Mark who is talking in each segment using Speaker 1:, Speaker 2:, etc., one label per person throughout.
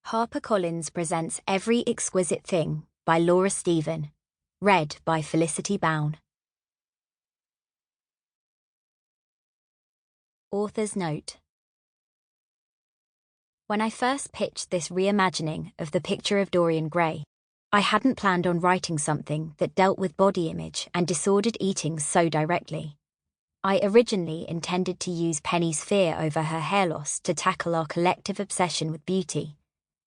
Speaker 1: HarperCollins presents Every Exquisite Thing by Laura Stephen, read by Felicity Bown. Author's Note. When I first pitched this reimagining of The Picture of Dorian Gray, I hadn't planned on writing something that dealt with body image and disordered eating so directly. I originally intended to use Penny's fear over her hair loss to tackle our collective obsession with beauty,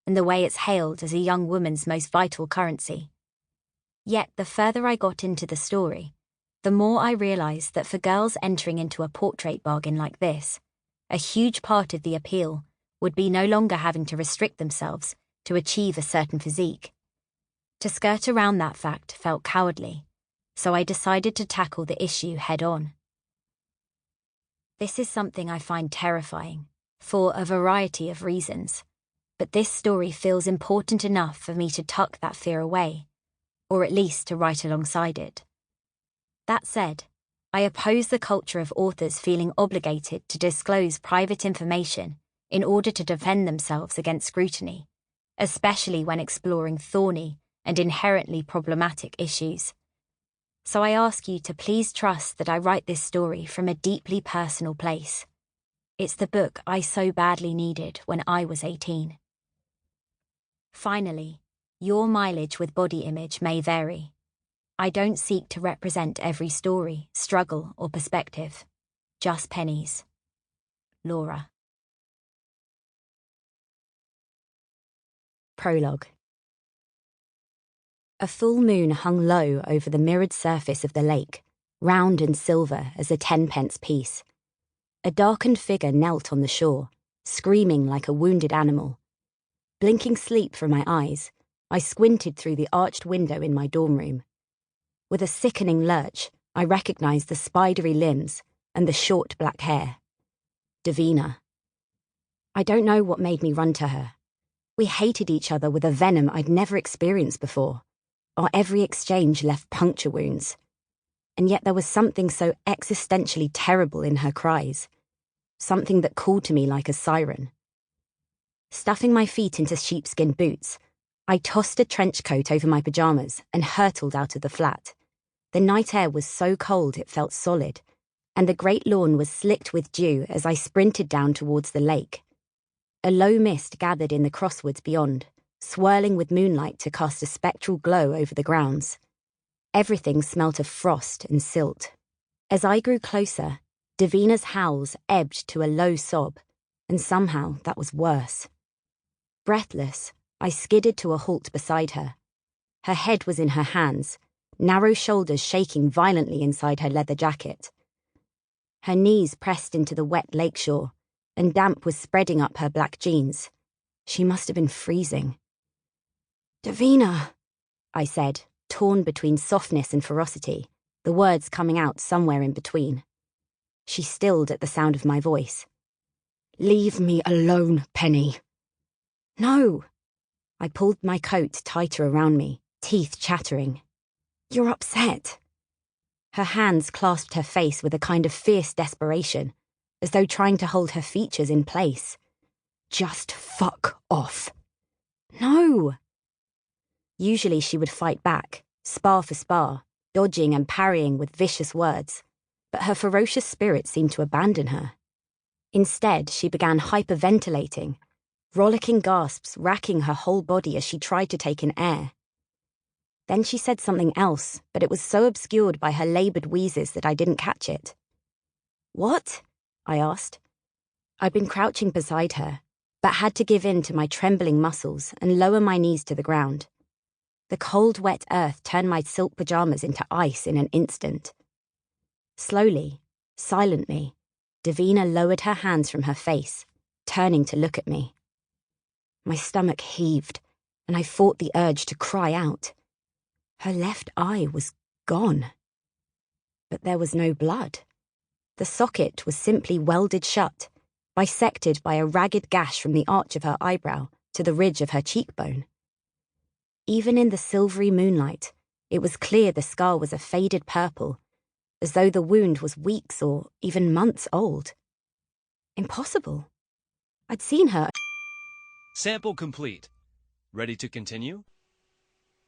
Speaker 1: and the way it's hailed as a young woman's most vital currency. Yet the further I got into the story, the more I realised that for girls entering into a portrait bargain like this, a huge part of the appeal would be no longer having to restrict themselves to achieve a certain physique. To skirt around that fact felt cowardly, so I decided to tackle the issue head-on. This is something I find terrifying, for a variety of reasons. But this story feels important enough for me to tuck that fear away, or at least to write alongside it. That said, I oppose the culture of authors feeling obligated to disclose private information in order to defend themselves against scrutiny, especially when exploring thorny and inherently problematic issues. So I ask you to please trust that I write this story from a deeply personal place. It's the book I so badly needed when I was 18. Finally, your mileage with body image may vary. I don't seek to represent every story, struggle, or perspective. Just Penny's. Laura. Prologue. A full moon hung low over the mirrored surface of the lake, round and silver as a 10-pence piece. A darkened figure knelt on the shore, screaming like a wounded animal. Blinking sleep from my eyes, I squinted through the arched window in my dorm room. With a sickening lurch, I recognised the spidery limbs and the short black hair. Davina. I don't know what made me run to her. We hated each other with a venom I'd never experienced before. Our every exchange left puncture wounds. And yet there was something so existentially terrible in her cries. Something that called to me like a siren. Stuffing my feet into sheepskin boots, I tossed a trench coat over my pyjamas and hurtled out of the flat. The night air was so cold it felt solid, and the great lawn was slicked with dew as I sprinted down towards the lake. A low mist gathered in the crosswoods beyond, swirling with moonlight to cast a spectral glow over the grounds. Everything smelt of frost and silt. As I grew closer, Davina's howls ebbed to a low sob, and somehow that was worse. Breathless, I skidded to a halt beside her. Her head was in her hands, narrow shoulders shaking violently inside her leather jacket. Her knees pressed into the wet lakeshore, and damp was spreading up her black jeans. She must have been freezing. "Davina," I said, torn between softness and ferocity, the words coming out somewhere in between. She stilled at the sound of my voice. "Leave me alone, Penny." "No." I pulled my coat tighter around me, teeth chattering. "You're upset." Her hands clasped her face with a kind of fierce desperation, as though trying to hold her features in place. "Just fuck off." "No." Usually she would fight back, spar for spar, dodging and parrying with vicious words, but her ferocious spirit seemed to abandon her. Instead, she began hyperventilating, rollicking gasps racking her whole body as she tried to take in air. Then she said something else, but it was so obscured by her laboured wheezes that I didn't catch it. "What?" I asked. I'd been crouching beside her, but had to give in to my trembling muscles and lower my knees to the ground. The cold, wet earth turned my silk pyjamas into ice in an instant. Slowly, silently, Davina lowered her hands from her face, turning to look at me. My stomach heaved, and I fought the urge to cry out. Her left eye was gone. But there was no blood. The socket was simply welded shut, bisected by a ragged gash from the arch of her eyebrow to the ridge of her cheekbone. Even in the silvery moonlight, it was clear the scar was a faded purple, as though the wound was weeks or even months old. Impossible. I'd seen her.
Speaker 2: Sample complete. Ready to continue?